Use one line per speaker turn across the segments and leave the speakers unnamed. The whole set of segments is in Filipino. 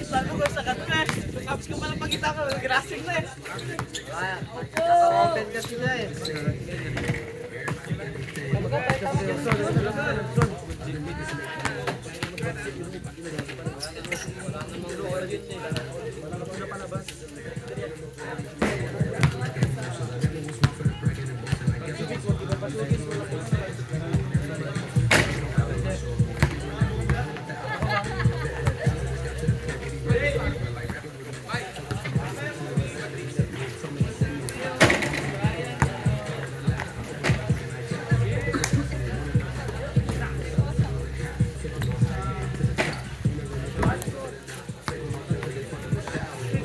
Sabi ko sa kanila, tapos ko palang pakita ko, grassing na eh.
Naka-open kasi na eh.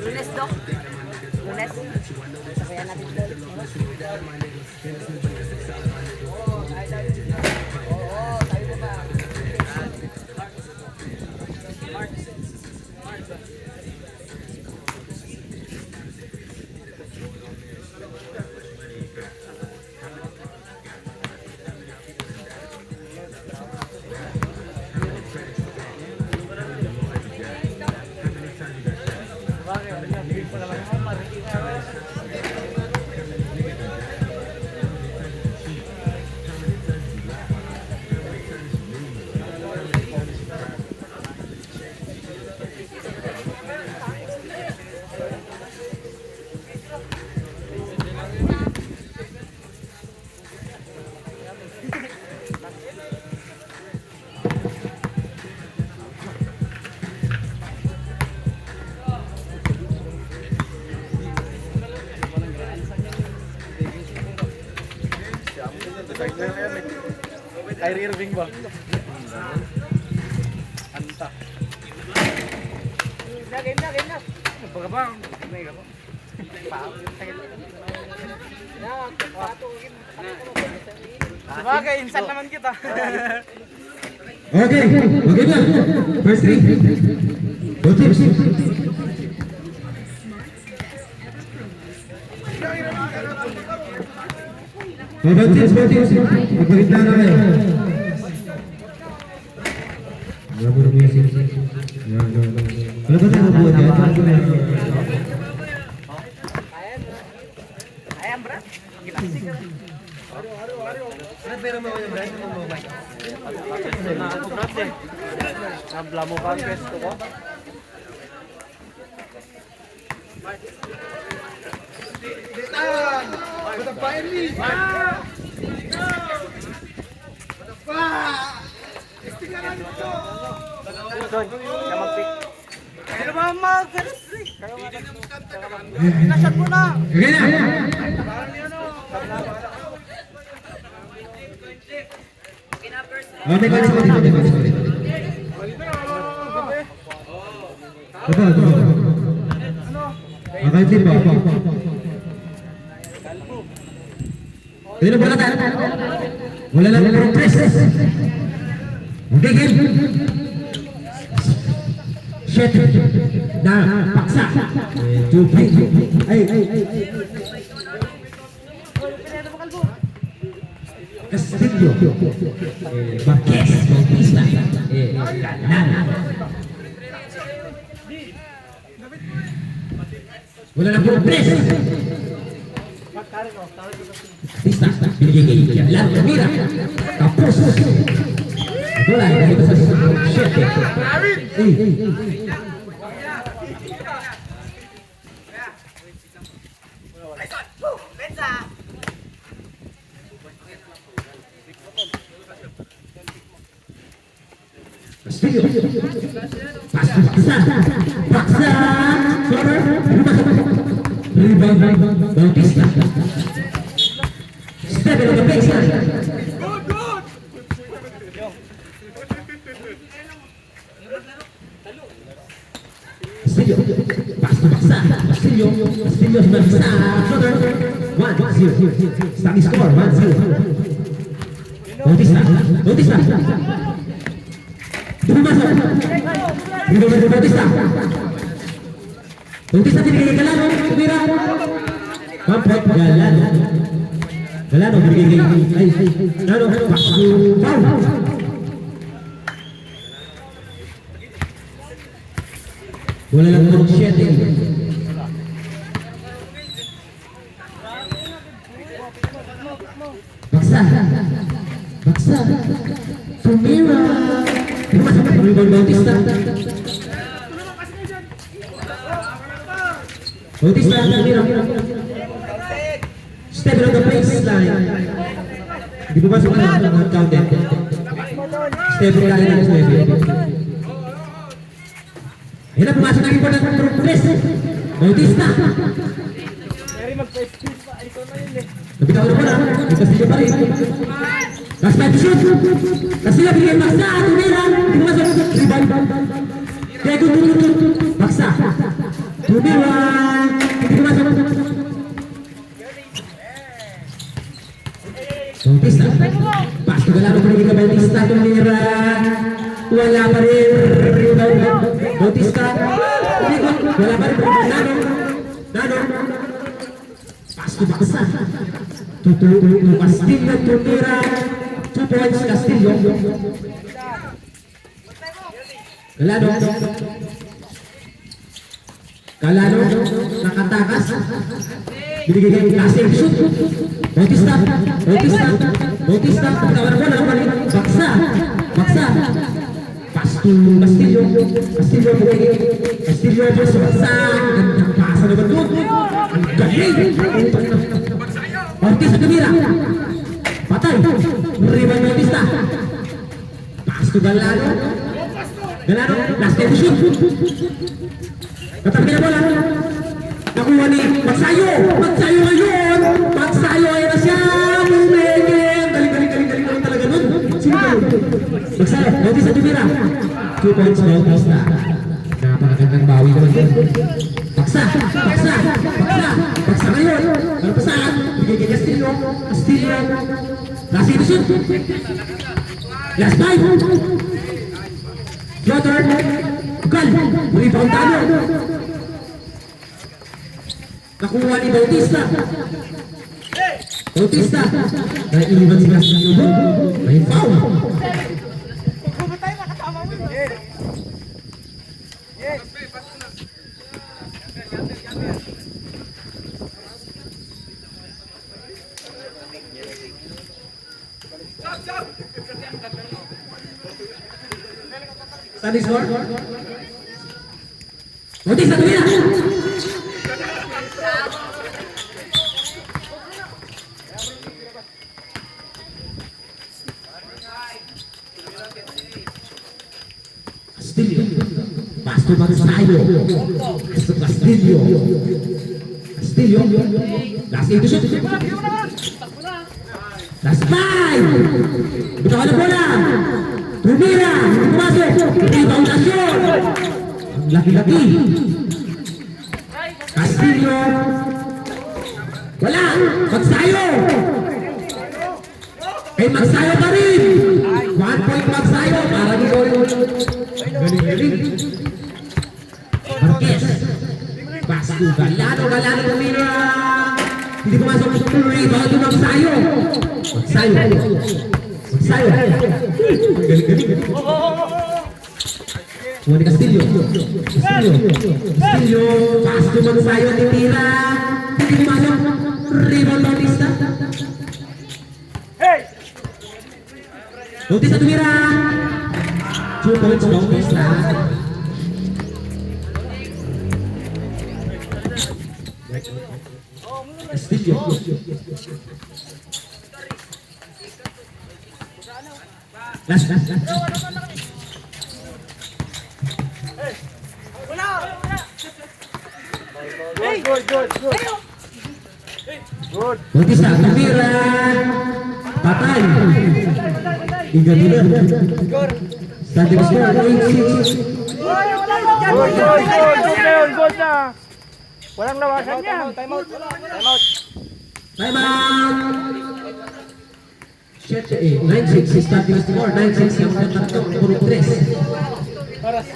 Lunes, Dok. Lunes. Sabayan natin doon. Oo, sabi mo ba?
Kyrie Irving ba? Anta.
Game na.
Baga ba? May ka ba? Sabagay, insan naman kita.
Okay na. First three. Go teams. Both teams. Magpagitna na kayo. Bravo na music. Wala ba tayo mabuhat yan?
Ayan, bro.
Brad, pero mo yung Brad, mo ba?
Na ako brad eh. Nabla mo ba ang pwesto ko?
Bitan! Matapain ni! Istingaran mo!
Son, na mag-pick. Ano ba mag-finish? Pinashot mo na!
Okay na. Okay, sorry. Okay, team ba? Pero wala tayo. Wala lang progress. Okay, game. Shit. Na, paksa. 2-3. Ay. Castillo. Marquez. Bautista. Ganan. Wala lang progress. Bautista. Binigay. Lalo mira. Tapos. Wala. Dito sa shit. Castillo. Paksa. Rebound. Bautista. Step in the baseline. Castillo sudah bisa. Shooter 1-0. Starting score 1-0. Bautista. Belum masuk. Bautista. Bautista binigay Galano. Tumira. Pampot Galano. Galano binigay. Ay. Galano. Foul. Bola lang ng 7. Baksa. Tumira. Rebound Bautista. Tumira. Step on the baseline. Di ba masuk ang counter? Step kali na step. Hina pumasok ng iba ng progress. Bautista. Napitaw na pala. Castillo pa rin. Last time to shoot. Castillo binigay Baksa. Tumira. Di ba masuk? Rebound. Diego tutut. Baksa. Tumira. Di ba masuk? Bautista. Pas ke dalam pergi ke Bautista. Tumira. Wala pa rin. Rebound. Bautista. Wala pa rin. Nano. Pas ke Baksa. Castillo. Tumira. 2 points Castillo. Galano. Nakatakas. Binigay Castillo shoot. Bautista. Tawaran bola balik. Baksa. Pas to Castillo. Castillo terus Baksa. Pasa naman doon. Ang galing. Bautista Tumira. Patay. Rebound Bautista. Pas to Galano. Last time to shoot. Tatabi na bola. Nakuha ni Magsayo ngayon. Magsayo ay na siya. Galing talaga nun. Sino ka nun? Magsayo, Bautista Tumira. 2 points Bautista. Napakagandang bawi naman din. Baksa ngayon. Ano pa saan? Bigay kay Castillo. Last time to shoot. Last 5. Floater. Gal. Rebound talo. Nakuha ni Bautista. Naiiwan si Castillo. May foul. Starting score. Bautista Tumira. Pasto Magsayo. Castillo. Last game to shoot. Last 5. Bitawan na bola. Tumira. Pumasok. Rebound na shoot. Ang laki-laki. Castillo. Wala. Magsayo. Kay Magsayo pa rin. 1 point Magsayo. Para ni Goy. Galing. Marquez. Pasko. Galano Tumira. Hindi pumasok. Rebound to Magsayo. Galing. Kuha ni Castillo. Pasko Magsayo. Tumira. Hindi pumasok. Rebound Bautista. Bautista Tumira. 2 points Bautista. Castillo. Last. Good. Bautista Tumira. Patay. Tinggal dulu. Starting score 8-6.
Good na. Walang lawasan yan. Time out.
Time out! 9-6 starting score. 9-6 yung tatlo. Puro 3.
Oras.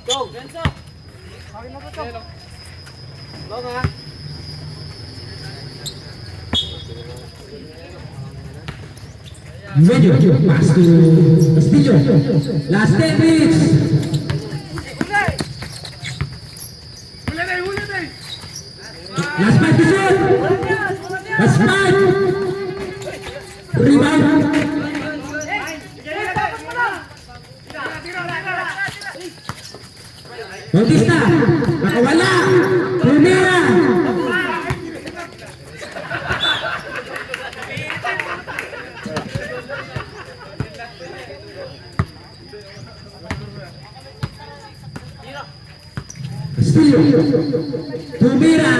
Go, Benzo. Okay na ba ito? Go nga.
Medyo, pass to Castillo. Last 10 minutes. Last 5 to shoot. Last 5. Rebound. Bautista, nakawala. Tumira. Castillo. Tumira.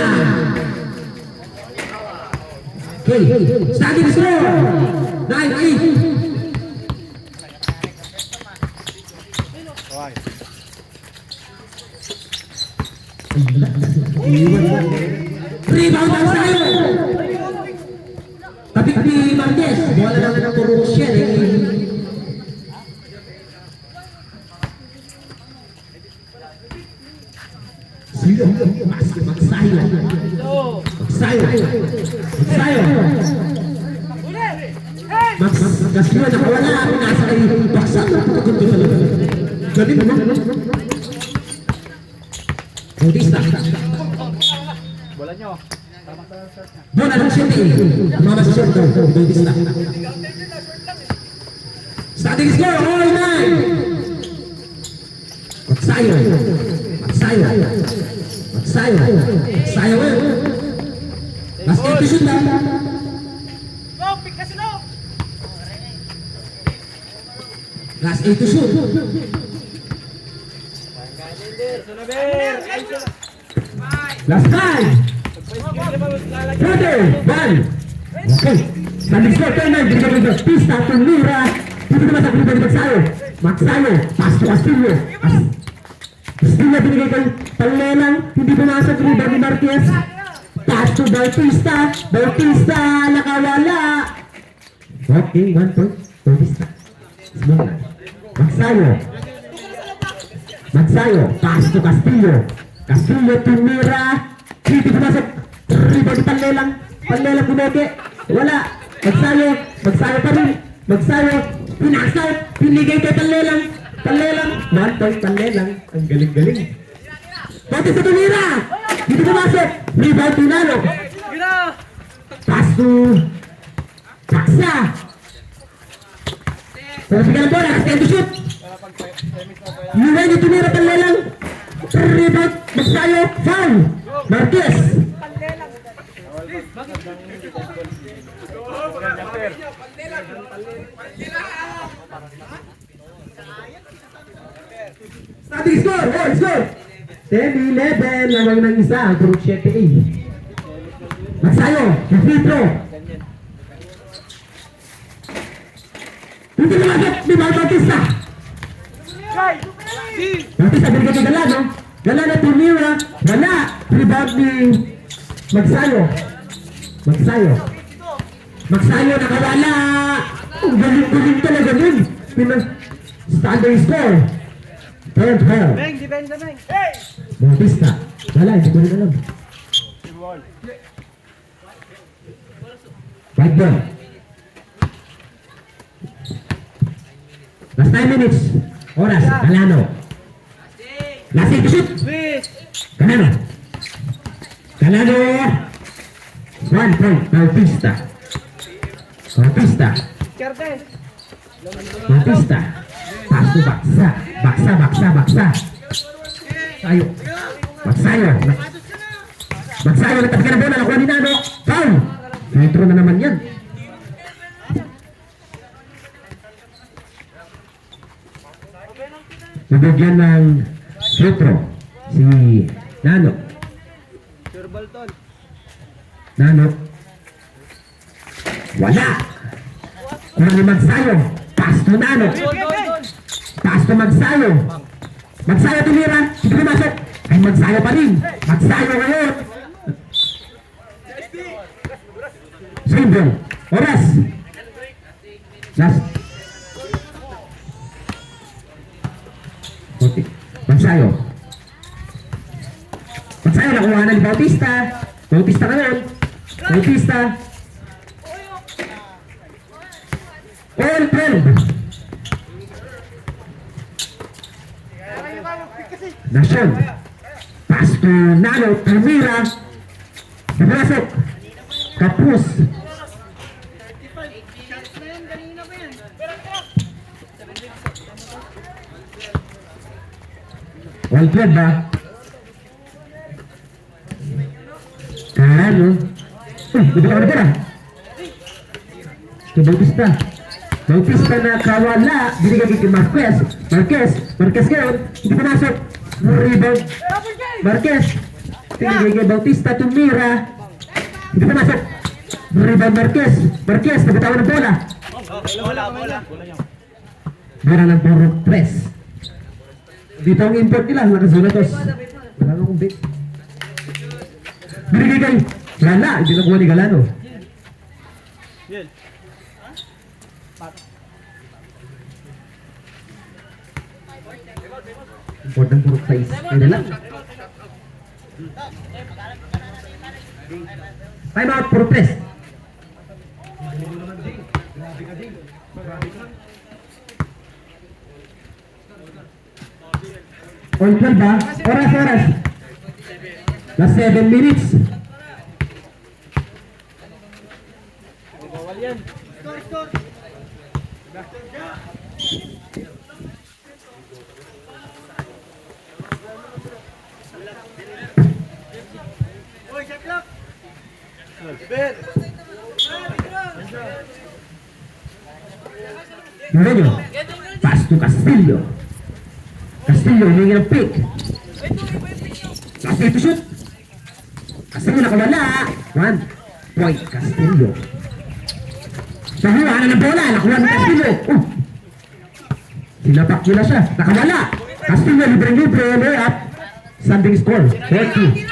Okay, starting score. 9-8. Rebound ang sayo. Tapik ni Marquez. Bola lang ng puro shell. Sino? Magsayo. Magsayo nakawala. Nasa kay baksak. Galing mo. Bautista.
Bola nyo.
Bola ng shooting. Mama sa shot daw. Bautista. Starting score. All 9. Magsayo. Last 8 to shoot lang.
Go, pick kasi no.
Last 8 to shoot. Last 5. Brother, 1. Okay. Standing score, 10-9. Binigyan mo yung pista, Tumira. Dito naman sa grupo ni Magsayo. Pass to Castillo. Castillo binigay kay Palelang. Hindi pumasok rebound ni Marquez. Pass to Bautista. Bautista, nakawala. Okay, 1 point. Bautista. Small. Magsayo. Pass to Castillo. Castillo, Tumira. Hindi pumasok. Rebound ni Palelang. Palelang bumeke. Wala. Magsayo pa rin. Magsayo. Pinasaw. Pinigay kay Palelang. 1 point Palelang. Ang galing-galing. Bautista, Tumira. Hindi pumasok. Rebound Tunalo. Pass to Paksa. Pinapigan ang bola. Kasi to shoot. Luway ni Tumira, Palelang. Rebound. Magsayo. Foul. Marquez. Starting score. Oh, score. 10-11. Lamang ng isa. Ang puro 7-8. Magsayo. Free throw. Hindi lumagit. Di ba Bautista? Bautista, binigay kay Gala, no? Gala na Tumira. Gala. Rebound ni Magsayo. Magsayo, nakawala. Ang galing-galing talaga nun. Standing score. 10-12.
Beng, depensa Beng.
Bautista. Wala, hindi ko rin alam. Right ball. Last 9 minutes. Oras. Galano. Last 8 to shoot. Galano. 1 point. Bautista. Pass to Baksa. Magsayo. Nagtapikan ang bola. Nakuha ni Nano. Foul. Metro na naman yan. Nabigyan ng free throw Si Nano.
Sir Balton.
Nano. Wala. Kurang magsayo. Pass to Nano. Pass to Magsayo. Magsayo tumira. Sige pumasok. Ay Magsayo pa rin. Magsayo ngayon. Simple. Oras. Last. Okay. Magsayo. Magsayo nakuha na ni Bautista. Bautista ka nun. Bautista. All 12. Nasyon. Pass to Nano. Palmira. Napasok. Kapus. All 12 ba? Ano? Hindi ka na pala. Kay Bautista. Bautista na kawala. Binigay kay Marquez. Marquez ngayon. Hindi pumasok. Rebound. Marquez. Binigay kay Bautista. Tumira. Hindi pumasok. Rebound Marquez. Nabitawan ng bola.
Bola.
Meron ng puro press. Dito ang import nila. Nakazona tos. Wala nang kumbit. Binigay kay Lala. Hindi nakuha ni Galano.
Yun.
Import ng puro size. Ayun lang. Time out, puro press. On 12 ba? Oras. Last 7 minutes.
Bawal yan.
Nureño. Pass to Castillo. Castillo, humingi ng pick. Last to shoot. Castillo nakawala. 1 point Castillo. Nakuha na ng bola. Nakuha ng Castillo. Sinapak nila siya. Nakawala. Castillo, libre. Layup. Standing score. 40.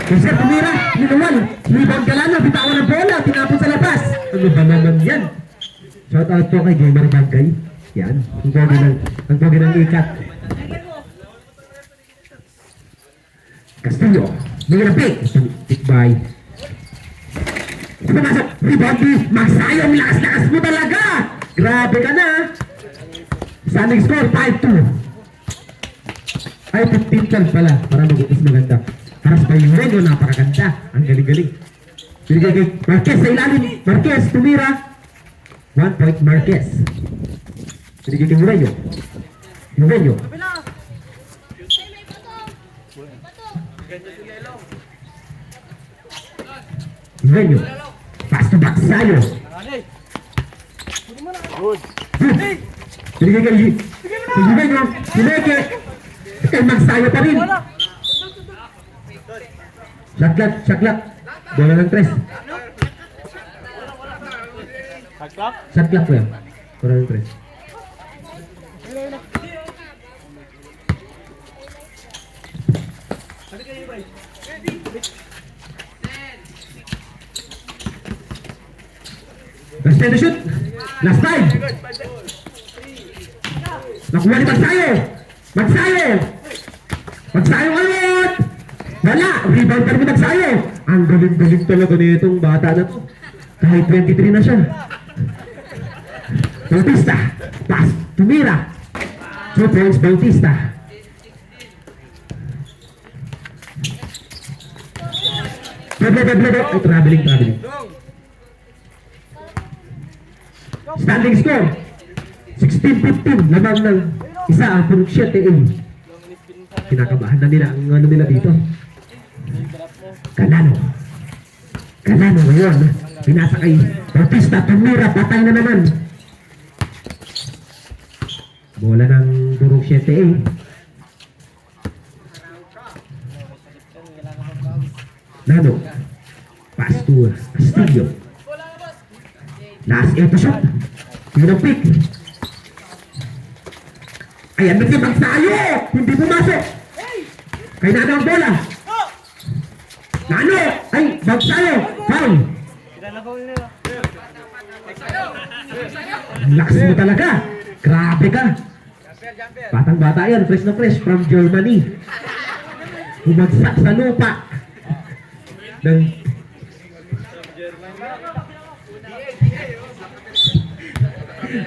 Kasi tumira. Ninuwan. Rebound Galano. Bitawan ng bola. Tinapon sa labas. Ano ba naman yan? Shout out po kay Gamer Bagay. Yan. Ang pogi ng ikat. Castillo. May pick. Pick by. Pumasok. Rebound. Magsayo. Lakas mo talaga. Grabe ka na. Standing score. 5-2. Ay, 15-12 pala. Para mag-upis maganda. Haras pa yung Reno. Napakaganda. Ang galing-galing. Binigay kay Marquez sa ilalim. Marquez. Tumira. 1 point Marquez. Binigay kay Reno. Reno. Pass to Magsayo.
Good.
Binigay kay Reno. Binigay kay Magsayo pa rin. Shot clock. Bola ng 3.
Hagklap.
Shot clock ko yan. Bola ng 3. Last time to shoot. Last time. Nakuha ni Magsayo. Magsayo ulit. Wala. Rebound pa rin ni Magsayo. Ang galing-galing talaga na itong bata na to. Kahit 23 na siya. Bautista. Pass. Tumira. 2 points Bautista. Bled. Ay, traveling. Standing score 16-15. Lamang ng isa ang purok 7-8. Kinakabahan na nila ang ano nila dito. Galano ngayon. Pinasa kay Bautista. Tumira. Patay na naman. Bola ng purok 7-8. Nano. Pass to Castillo. Last eto shot. Yun ang pick. Ayan, magsayo! Hindi pumasok! Kay Nano ang bola. Nano! Ay, magsayo! Foul! Lakas mo talaga! Grabe ka! Batang bata yan, fresh na fresh from Germany. Bumagsak sa lupa. Ng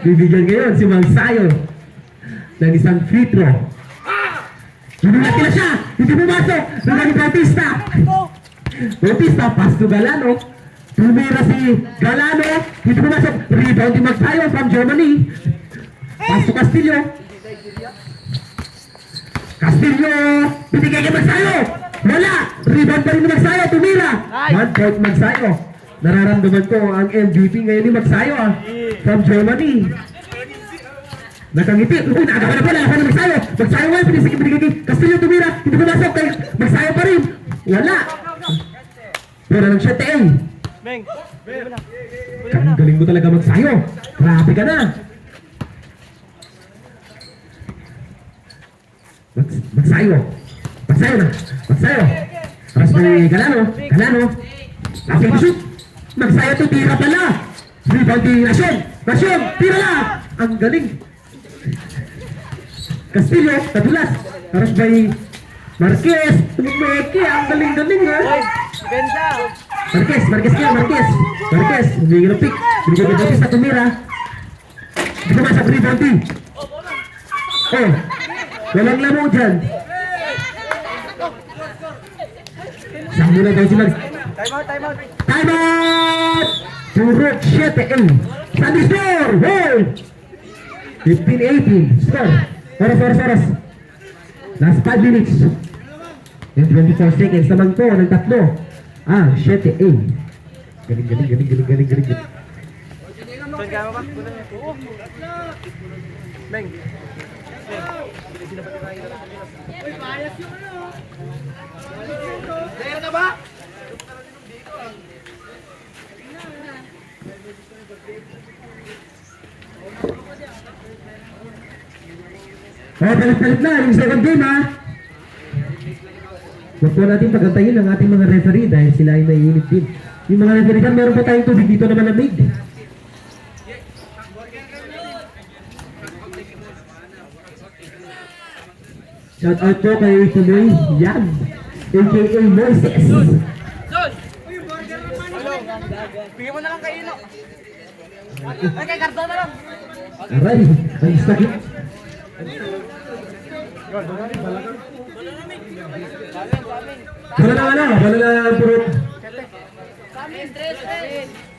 bibigyan ngayon si Magsayo ng isang free throw. Hinulati na siya! Hindi pumasok! Nagani Bautista! Bautista, pass to Galano. Tumira si Galano. Hindi pumasok. Rebound ni Magsayo from Germany. Pass to Castillo. Castillo! Binigay kay Magsayo! Wala! Rebound pa rin ni Magsayo. Tumira! 1 point Magsayo. Nararamdaman ko ang MVP ngayon ni Magsayo from Germany. Nakangiti. Uy, nakagawa na pala. Ako na Magsayo. Magsayo ngayon. Binigay kay Castillo. Tumira. Hindi pumasok. Kay Magsayo pa rin. Wala! Pero lang siya tayo.
Beng!
Ang galing mo talaga Magsayo. Grabe ka na. Magsayo. Magsayo na. Magsayo. Paras ni Galano. Galano. Last shoot. Magsayo to tira pala. Rebound ni Rasyon. Rasyon. Tira na. Ang galing. Castillo. Tadulas. Paras by Marquez. Tumeke. Ang galing-galing ha.
Ganda!
Marquez kaya, Marquez. Marquez, hindi ng pick. Binigay kay Bautista, tumira. Hindi ko masap rebound din. Oh, walang lamo dyan. Saan muna daw sila?
Time out!
Time out! Turok 7-8. Sandy score! Hold! 15-18. Score. Oras. Last 5 minutes. And 24 seconds naman po ng tatlo. 7-8. Galing.
Saan ka ba? Beng!
Dahil ka ba?
Palit na yung second game ha. Huwag po natin pagantayin ang ating mga referee dahil sila ay may unit din. Yung mga referee dyan, meron pa tayong tubig dito na malamig. Shout out po kay Tuloy Yan, a.k.a. Moises.
Bigyan mo na lang kay Ino! Ay, kay Cardo na lang!
Aray, ang sakit. Wala na puro.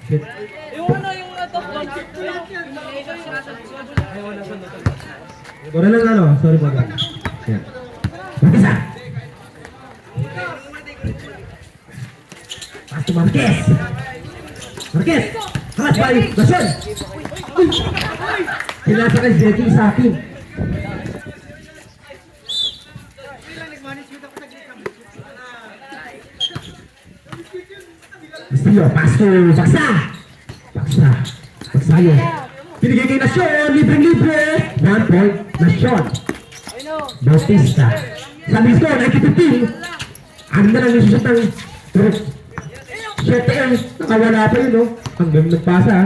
Shit. Wala lang sorry po. Yan. Mag-isa. Pass to Marquez. Pass by Gasol. Pinasa kay Zeki sa akin. Castillo, pass to Bagsayo. Pinigay kay Nasyon, libre. 1 point, Nasyon. Bautista. Sabi ko, 90-15. Ano na lang yung susot ng trip. 7-8, nakawala pa yun, no? Hanggang nagpasa,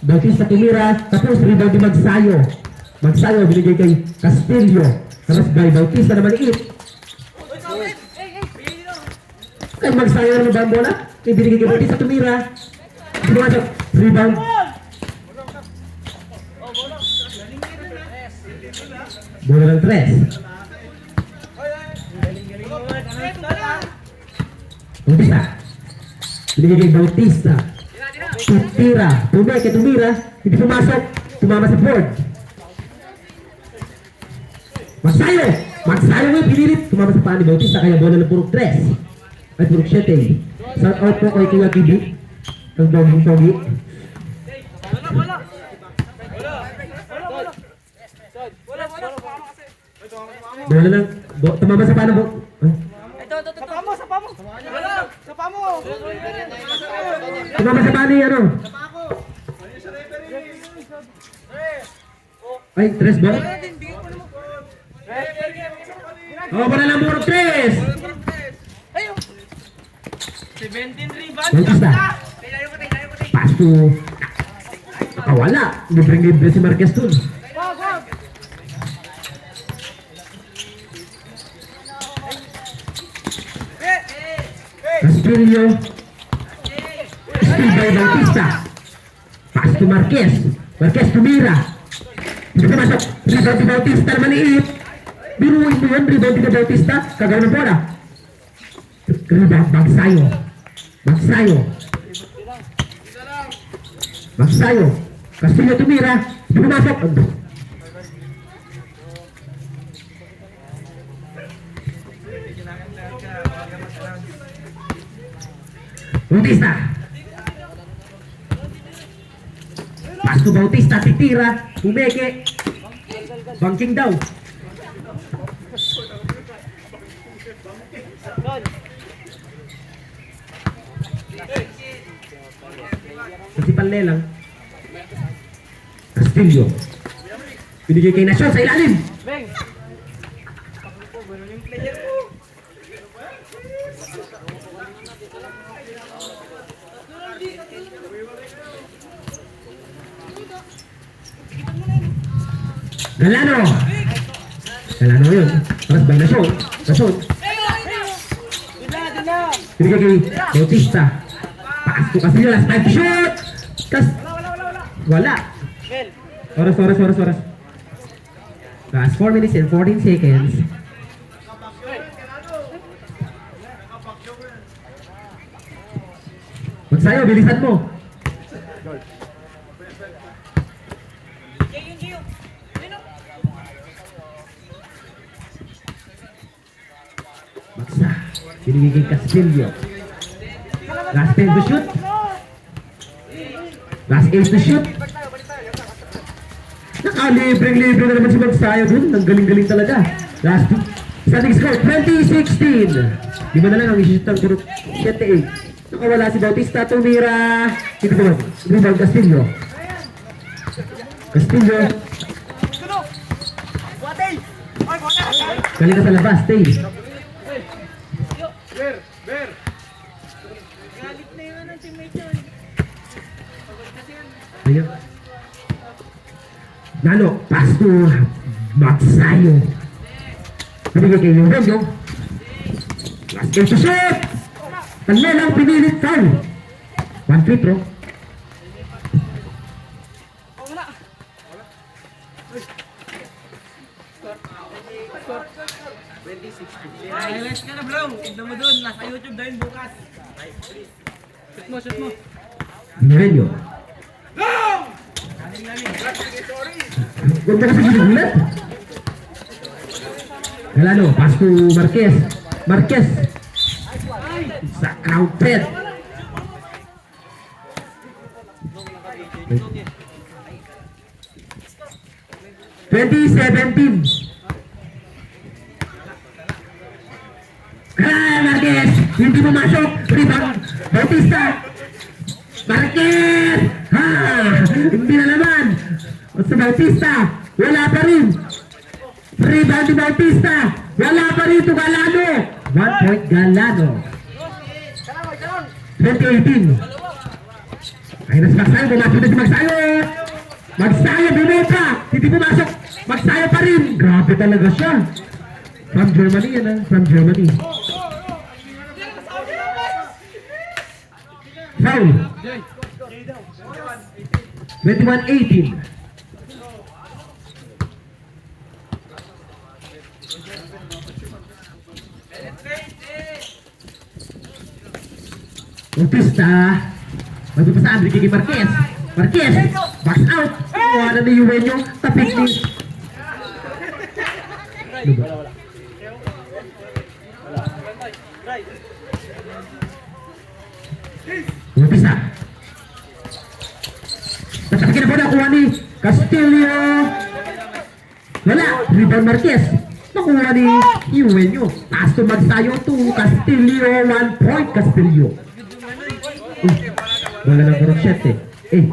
Bautista tumira, tapos rebound yung Magsayo, binigay kay Castillo. Tapos by Bautista na maliit. Ay, Magsayo na ba ang bola? Ibinigay kay Bautista tumira. Pumasok, rebound. Bola ng 3. Bautista. Binigay kay Bautista. Tumira. Hindi pumasok. Tumama sa board. Magsayo nga pinilit. Tumama sa paa ni Bautista. Kaya bola ng purok 3. Ay purok 7. Shout out po kay Kuya Tibi. Ang doging-togi. Bola lang. Tumama sa paa ng Tumama sa bali, ano? Ay, tres ba? Oh, para lang muro tres!
17 rebounds.
Bautista. Pass to... Nakawala. Libreng-libre si Marquez dun. Castillo. Steal by Bautista. Pass to Marquez. Marquez tumira. Hindi ka masok. Rebound ni Bautista na maliit. Biruin mo yun. Rebound ni Bautista. Kagawa ng bola. Rebound. Bagsayo. Bagsayo. Bagsayo. Castillo tumira. Hindi ka masok. Bautista. Pass to Bautista, titira, umeke. Banking daw. Kasi palle lang. Castillo. Binigay kay Nasyon sa ilalim. Galano. Galano yun. Paras by Nasyon. Nasyon. Binigay kay Bautista. Paas ko kasi yun. Last time to shoot. Wala. Oras. Last 4 minutes and 14 seconds. Magsayo, bilisan mo. Magsa. Binigay kay Castillo. Last 10 to shoot. Last 8 to shoot. Nakalibreng-libre na naman si Magsayo dun. Ang galing-galing talaga. Last 2. Starting score, 2016. Di ba na lang ang isishoot ng group 7-8. Nakawala si Bautista. Tumira. Ito naman. Rebound Castillo. Castillo. Galing ka sa labas. Stay. Ayan. Nalo, pass to Magsayo. Binigay kay Eugenio. Last game to shoot! Tala lang pinilit foul. 1 free throw.
Highlights ka na bro. Tignan mo dun. Nasa YouTube dahil bukas. Shoot mo.
Eugenio. Ganda kasi ginulat. Galano, pass to Marquez. Marquez. Sa counted. Marquez, hindi mo masok. Rebound, Bautista. Marquez! Ha! Hindi na naman. Sa Bautista, wala pa rin. Rebound ni Bautista. Wala pa rin ito Galano. 1 point Galano. 2018. Ay, nasa Magsayo. Pumasok na si Magsayo. Magsayo, bumuka. Hindi pumasok. Magsayo pa rin. Grabe talaga siya. From Germany yan ha. From Germany. Foul. 21-18. Bautista. Bago pa sa Andre kay Marquez. Marquez. Box out. Kuha na ni Eugenio. Tapik ni. Bautista. Natapik na po na kuha ni Castillo. Wala. Rebound Marquez. Nakuha ni Eugenio. Taas to magsayo to Castillo. 1 point Castillo. Wala ng crochet eh.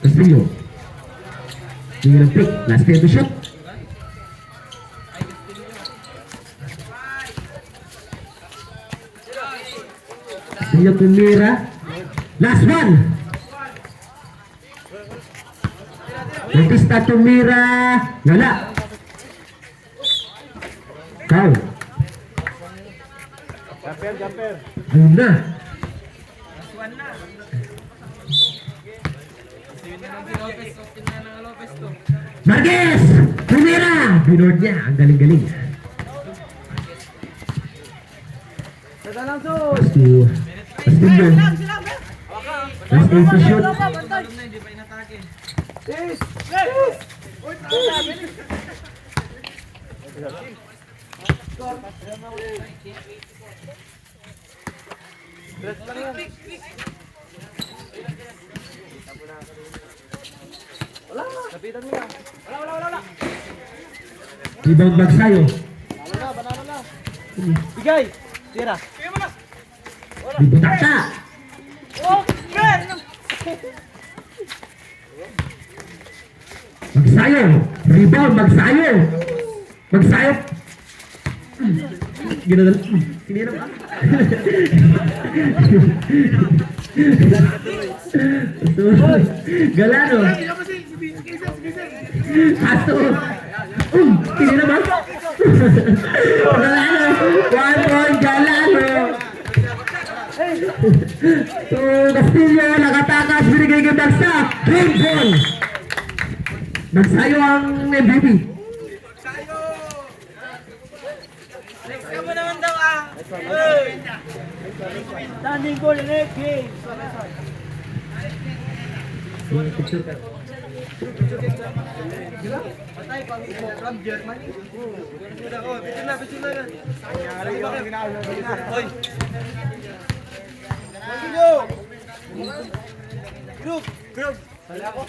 Castillo. Tingin ang pick. Last play to shot. Castillo tumira. Last one. Bautista tumira. Wala. Foul. Ayun na. Marquez! Tumira! Binord niya. Ang galing-galing. Castillo. Last play to shoot. Rebound Bagsayo.
Bigay! Tira!
Dibutakta. Bagsayo. Rebound Bagsayo. Bagsayo. Gano'n. Sinira ba? Galano. Hato. Sinira ba? Galano. 1 point Galano. So, Castillo nakatakas. Binigay kay Bagsa. Green ball. Bagsayo ang MVP.
Kamu naman daw ah.
Standing goal in it, game! Patay pa from Germany. Picture na. Oy. Group. Wala ako.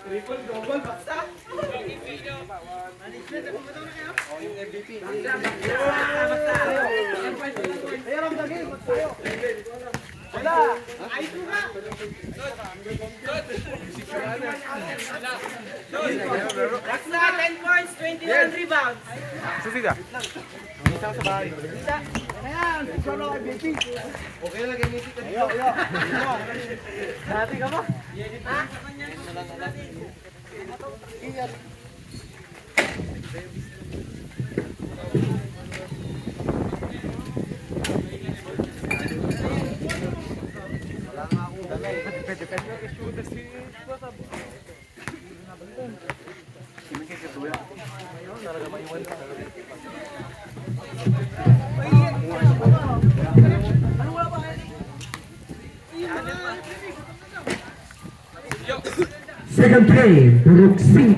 Triple double basta. Yung MVP. Wala. Ay ko nga. Raksa 10 points, 21 rebounds.
Susi ka?
Okay lang kay Missy. Ayo. Dati ka ba?
Second play, Buruk 5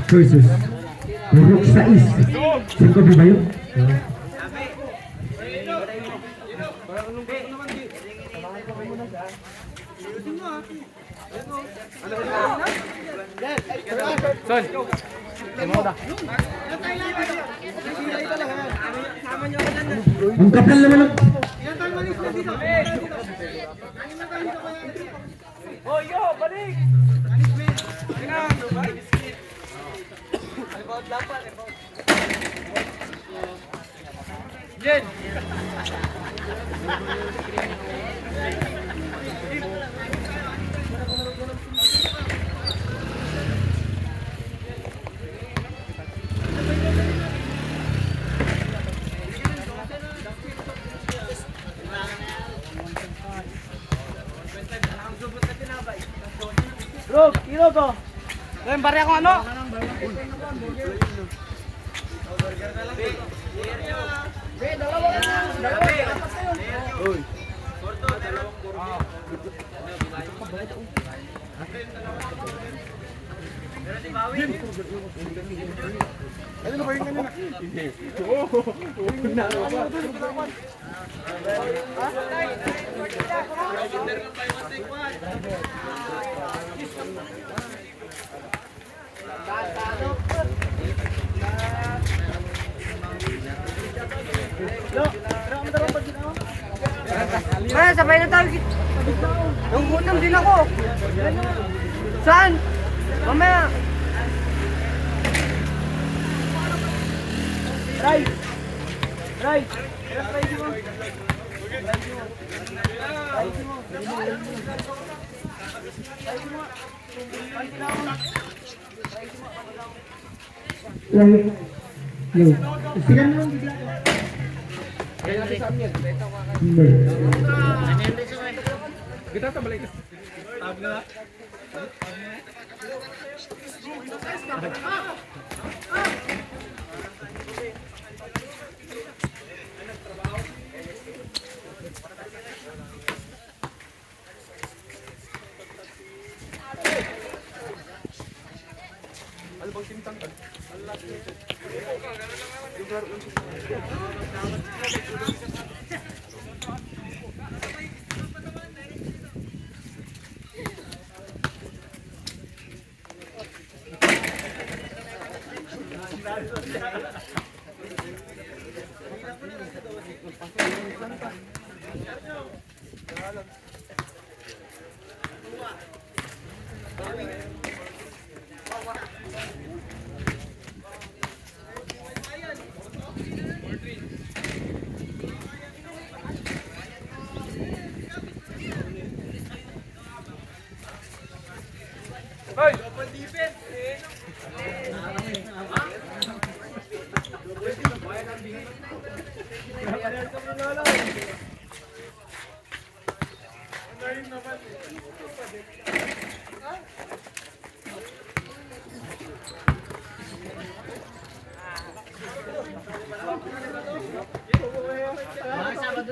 versus Buruk 6. 5 ba yun?
Son!
Ang kapal naman ng...
Oh, yo, balik! Jen!
Bro, kilo ko.
Yung barya kong ano?
Kaya sabay na tayo. Nagugutom din ako. Saan? Mamaya. Ray! Ray!
Istikan mo. Hindi.
Kita ka balik. Tawag na.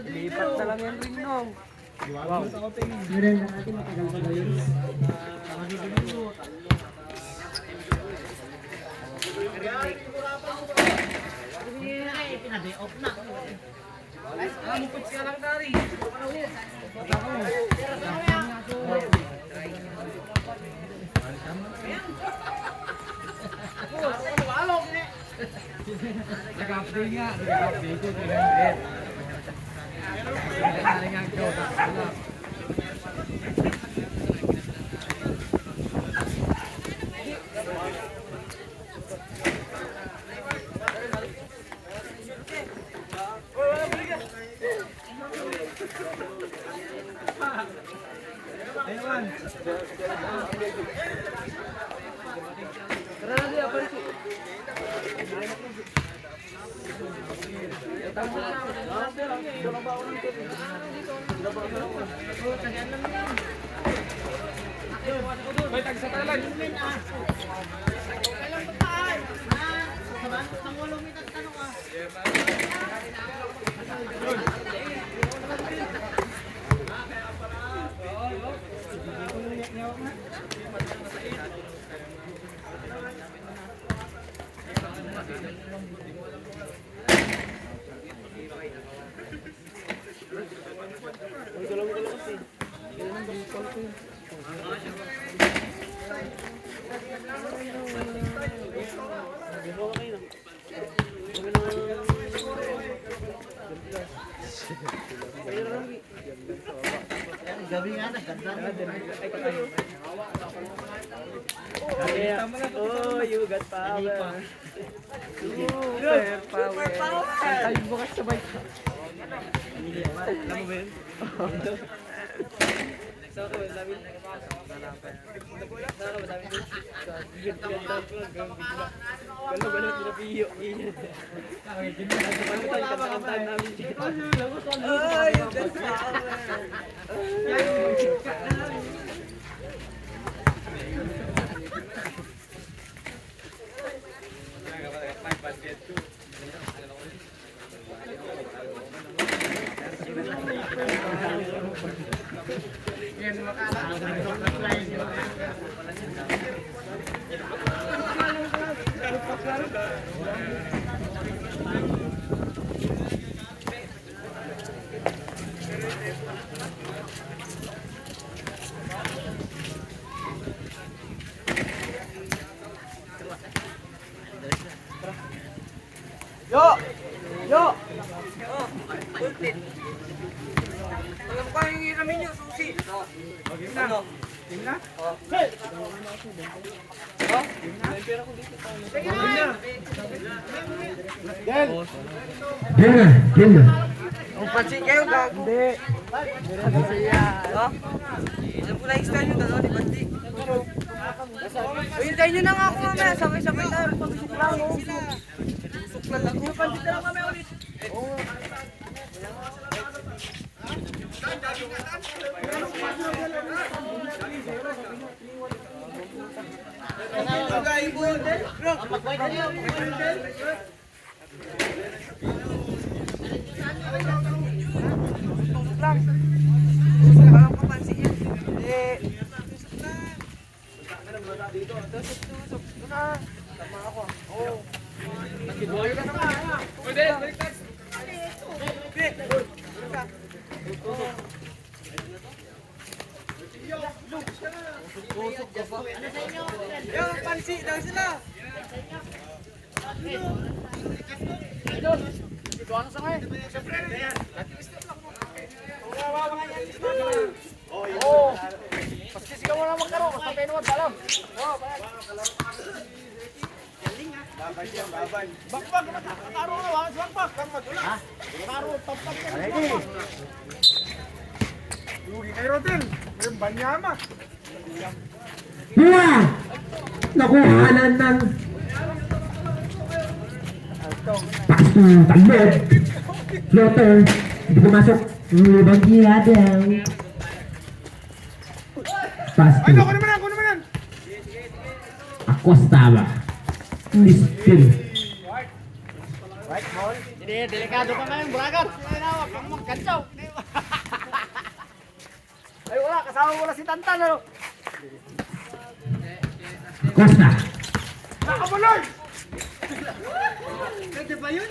Lipat na lang yan rin nung.
Meron na natin matagal pa ba yun?
Mupits ka lang, Dari. Nag-update nga. Nag-update ko. 300. Nagaling ang joke. May tag sa talag.
Gabi nga na, ganda.
Oh, you got power. Super power. Tayo bukas sabay. Alam mo ba yun? Sa ako, sabi gano'n pinapiyo. Kantahan namin siya. Oh, you got power.
Yo! Yo!
Alam ko yung iramin niyo, susi. Ano?
Yan na.
Ang pansin kayo, gago. Hindi. Alam ko na yung style yung dalawa ni Bandi. Hintayin nyo na nga ako mamaya. Sabay-sabay tayo. Pag-isip lang ako. Susok na lang. Yung Bandi na lang mamaya ulit. Parang kapansin yan. Yung pansi daw sila.
Buwa! Nakuhanan ng pass to Talbot. Floater. Hindi pumasok. Ibang daw. Pass to Acosta ba? Still.
Hindi, delikado ka ngayon, Bragat. Huwag kang magkantsaw. Ay, wala. Kasama wala si Tantan, ano?
Acosta.
Nakabuloy! Pwede ba yun?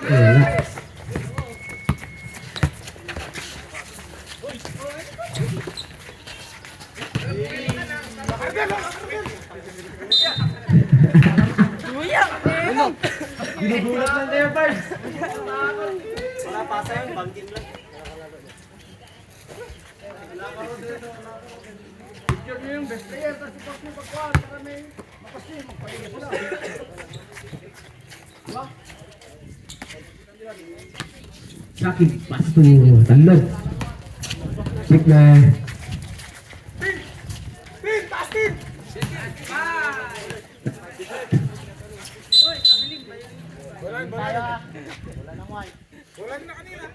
Wala.
Ginugulat ng Leopards. Wala pasa yun, bangkin lang. Picture nyo yung best player, tapos ipag mo pagkuhan, para may makasin, magpahinga po na.
Sakit. Pass to Talbot. Check na.
Tin! Taas tin! Wala na kanina.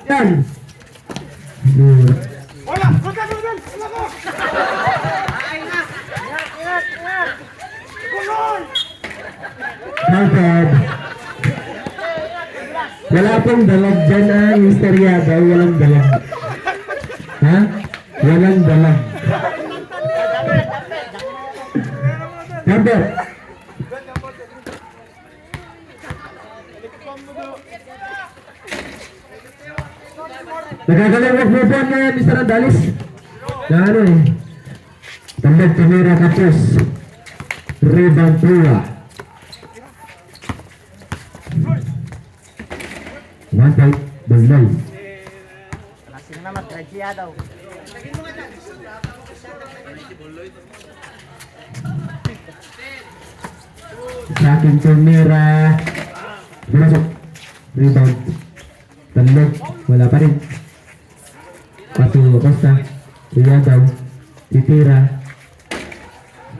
Yan.
Wala! Wala! Wala ko! Kulon!
Counted. Wala pong dalag dyan ah, Mr. Yadaw. Walang dalag. Ha? Walang dalag. Number. Nagagalang mo po na Mr. Andalis. Na ano eh. Tambag kamera kapos. Rebound Pua. 1 point. Balay.
Sino naman, Reggie daw.
Sa aking kamera. Masuk. Rebound. Tambag. Wala pa rin. Pato Costa. Yadaw. Titira.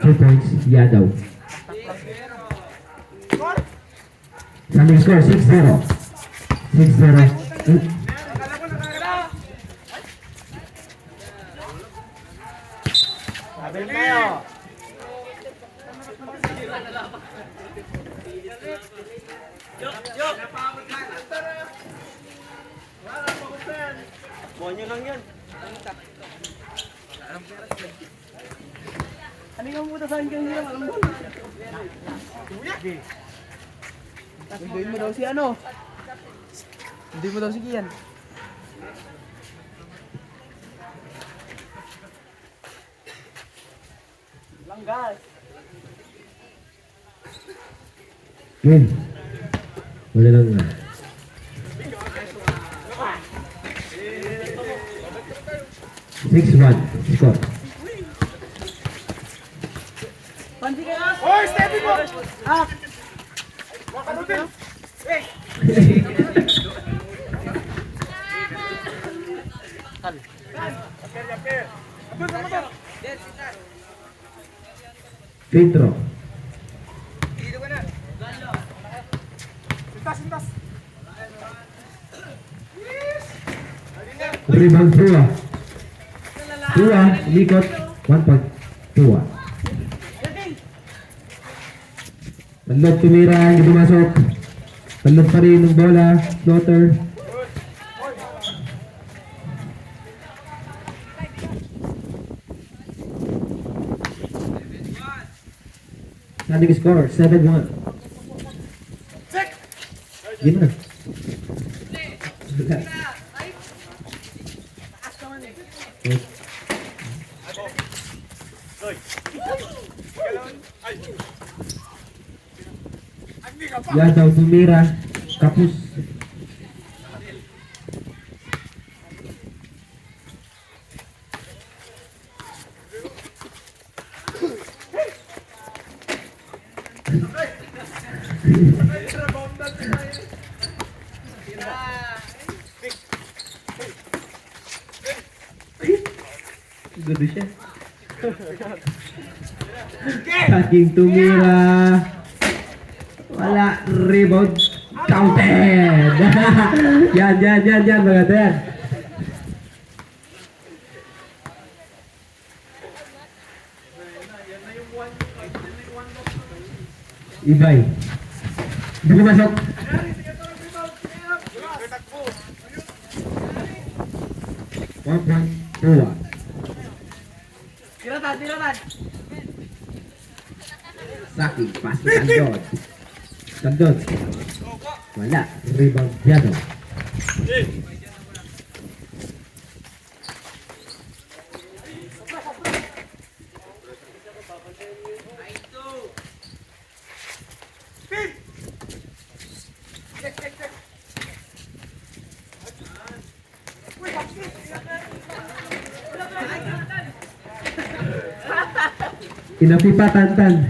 2 points. Yadaw. Standing score 6-0. 6-0.
Sabi tayo. Bonyo lang yun. Ano yung puta sa hanggang nila? Alam mo? Hindi mo daw si ano? Hindi mo daw si Kian. Langgas.
Win. Wala lang nga. Six one. Score.
Pansi ka na? Oy, steady mo! Ah! Wakadutin!
Free throw. Rebound Tua. Tua, umikot. 1 point. Tua. Tanlog tumira, hindi pumasok. Tanlog pa rin ng bola. Floater. Standing score, 7-1. Yun na. Wala. Yan daw tumira. Kapus. Gusto siya. Saking tumira. Wala. Rebound. Counted. Yan mga ten. Ibay. Hindi pumasok. One point. Tua.
Tiratan!
Saki, pass to Tandod. Tandod. Wala. Rebound. Yado. Kinapipa Tantan.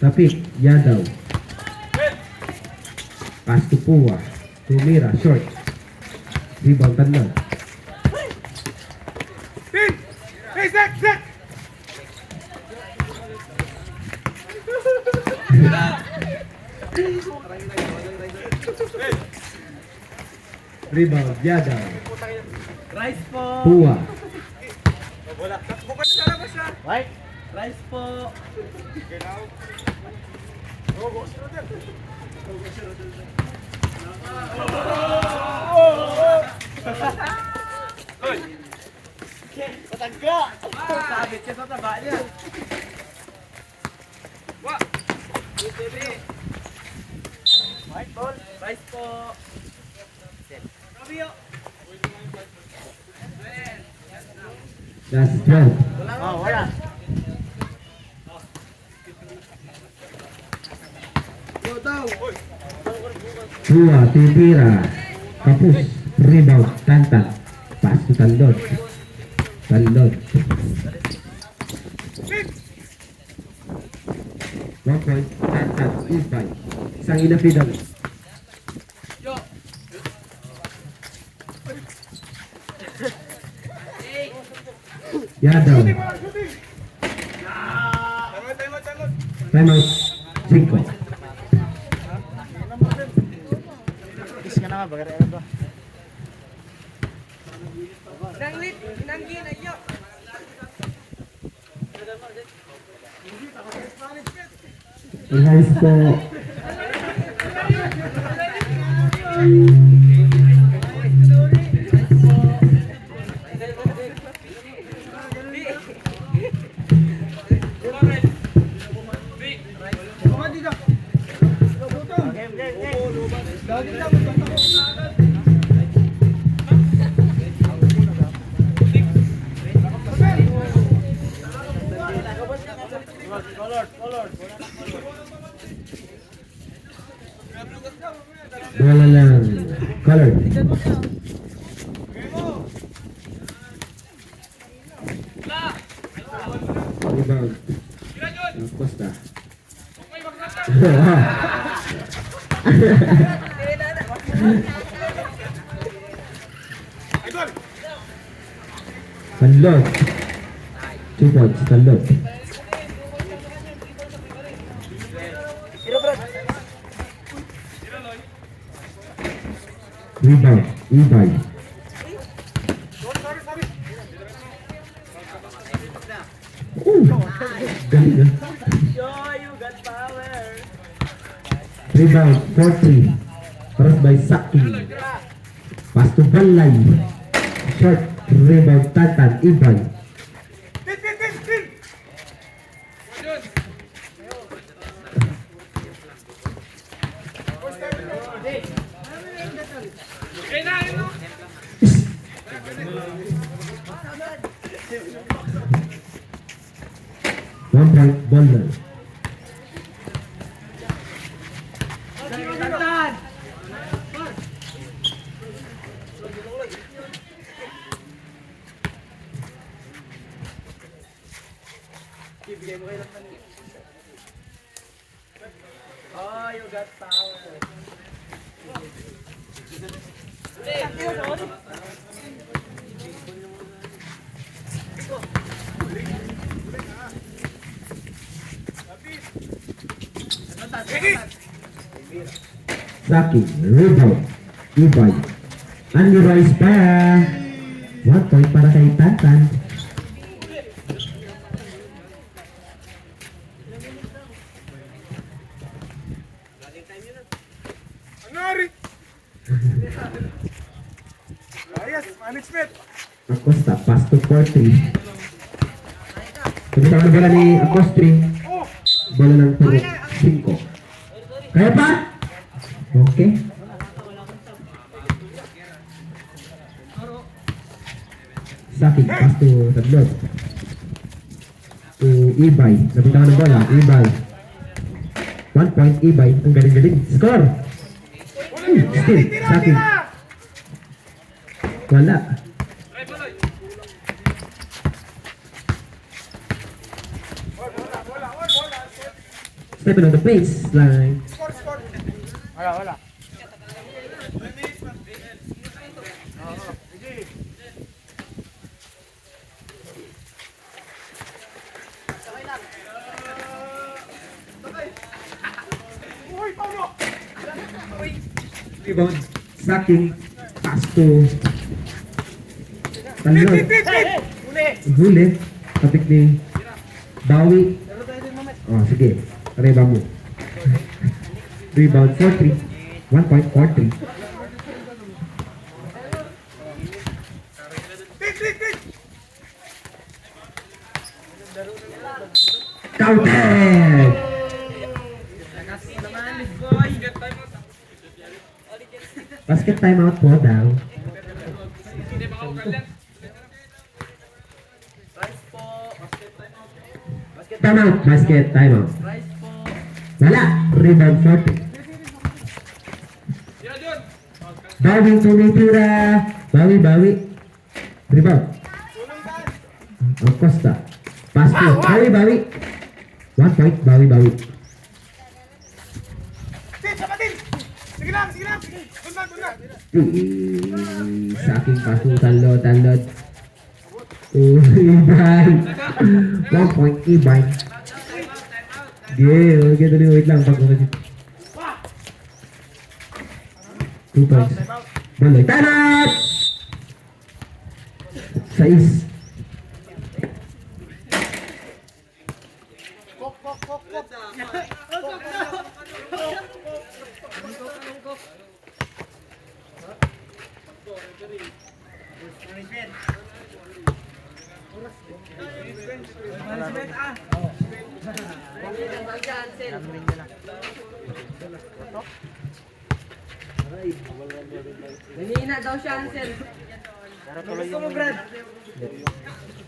Tapik. Yadaw. Pass to Pua. Tumira. Short. Rebound Tandod. Rebound. Yadaw.
Rice po!
Pua.
Right? Rice po! Patangga! Sabit siya sa taba niya. White ball. Rice po!
Last 12.
Oh, wala.
Pua. Tumira. Kapus. Rebound. Tantan. Pass to Tandod. Tandod. 1 point. Tantan. Ibay. Isang inafidal. Yadaw. Time out. 5.
Kiss ka na nga, bagay ba?
Nice po. Bola lang. Color. Rebound. Costa. Talog. 2 points. Talog. Rebound. Ibay. Galing ah. Rebound. 4-3. Paras by Saki. Pass to Balay. Short. Rebound. Tatan. Ibay. One point, ball na.
Oh, you got power.
Saki, rebound, Ibay. Unrise pa. 1 point para kay Tantan.
Ayos, management.
Acosta, pass to 4-3. Pagkita ng bola ni Acosta, bola ng puro 5. Kaya pa? Okay. Saki, pass to Taglog. To Ibay. Nabitawan ng bola, Ibay. 1 point, Ibay. Ang galing-galing. Score! Still, Saki. Wala. Stepping on the baseline.
Wala.
Rebound. Saki. Pass to Taglog. Huli. Kapit ni Bawi. Oh, sige. Rebound mo. Rebound 4-3. 1 point 4-3. Counted! Basket timeout po daw. Timeout. Basket timeout. Wala. Rebound 40. Bawi tumitira. Bawi. Rebound. Acosta. Pass to. Bawi. 1 point. Bawi.
Sige lang. Bundan.
Sa aking paso. Talod. Ibay. 1 point. Ibay. Okay, tuloy. Wait lang. 2 points. Baloy. Tanat! 6.
Management ah.
Nanihina daw siya, Ansel.
Gusto mo, Brad?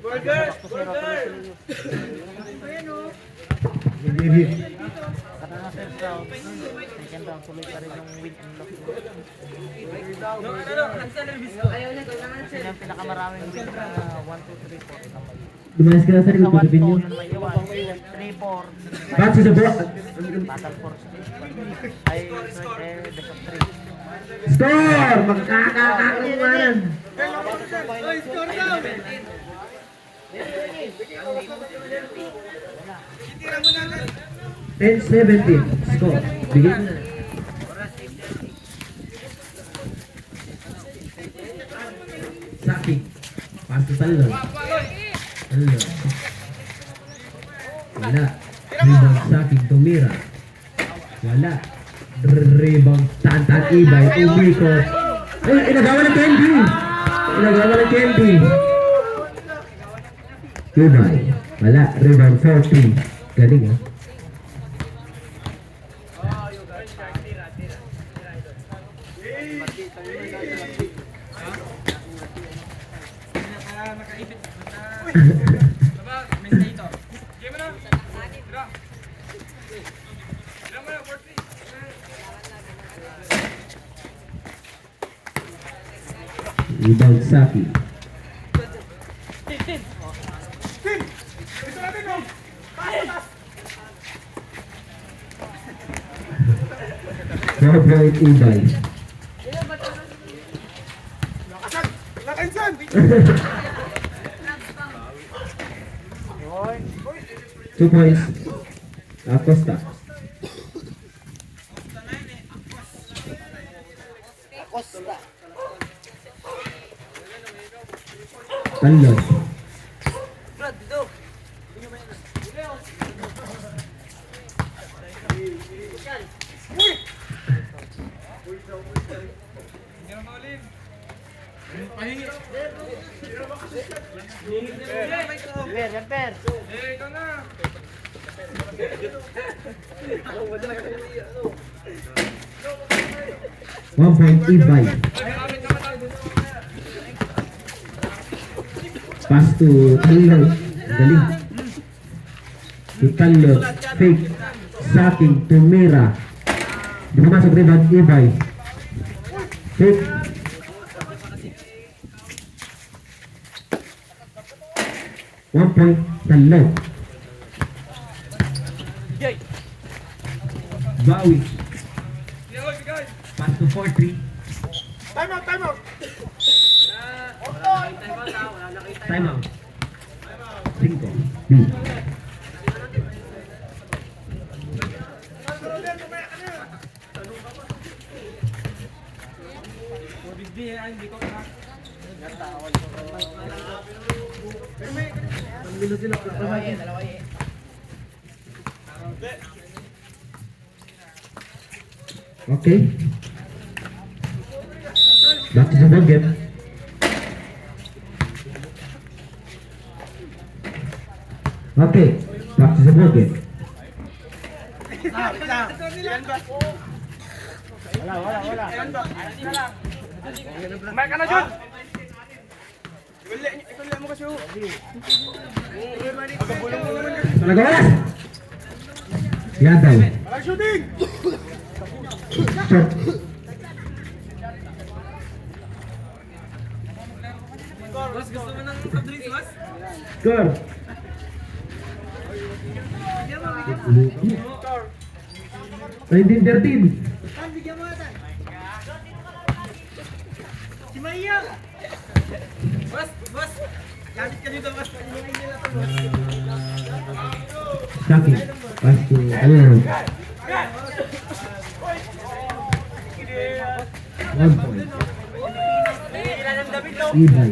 Burger! Burger!
Hindi hit.
Ansel, may bisko.
Ayaw na daw ng Ansel.
Lumayas ka na sa likod, tutupin nyo. Back sa ball. Score! Magkakakakumanan.
Oy, score daw! Titira mo na lang.
10-17. Score. Bigyan mo na. Saki. Pasto talo. Talo. Wala. Rebound Saki. Tumira. Wala. Rebound Tantan Ibay. Umikot. Ay, inagawa ng Candy. Inagawa ng Candy. Ibay. Wala. Rebound 40. Galing ah.
Nakaipit. Baba, may stator. Game mo na. Tira. Tira mo na, 40.
Rebound Saki. Four-point Ibay.
Nakainsan!
2 points. Acosta. Talo.
Hindi na maulin. Pahingi. Eh, ikaw na.
1 point Ibay. Pass to Talo. Galing. To Talo. Fake. Saking Tumira. Di ba masuk rebound Ibay? Fake. One point Talo. Bawi. Pass to 4-3.
Time out! Time out!
Time out. 5. B.
Hindi ko na.
Okay. Back to the ball game. Okay. Back to the ball game.
May ka na, Jun! Ikulit mo kasi, Agabulong mo naman yun.
Nagawas. Yadaw.
Parang shooting!
Shot.
Boss, gusto mo ng kablis, boss?
Score.
Score.
19-13.
Si Maya! Boss, boss! Gamit ka dito, boss. Inumin nila to, boss.
Saki. Pass to Alero. 1 point. Ibay.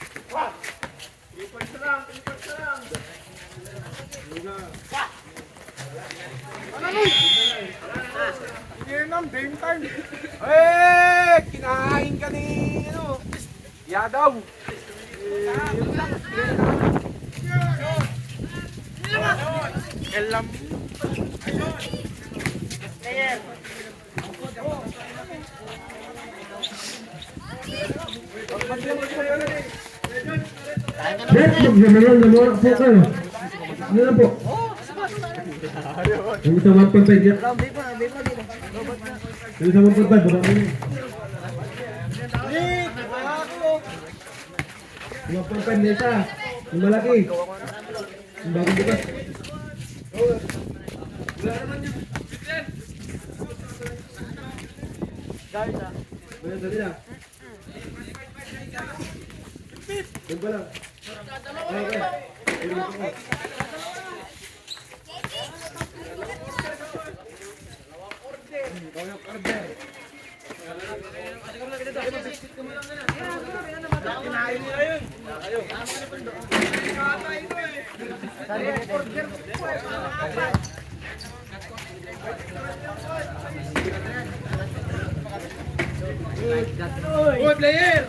Eh, kinahain ka ni, ano, Yadaw. Elam.
Yes, naman po kayo. Ano lang po? Yung isa 1.5 yan. Yung isa 1.5, baba mo yun. 1.5 na isa. Yung malaki. Yung bagong bukas. Wala dali na. Yan pa lang. Okay.
Kinahain nila yun. Uy, player!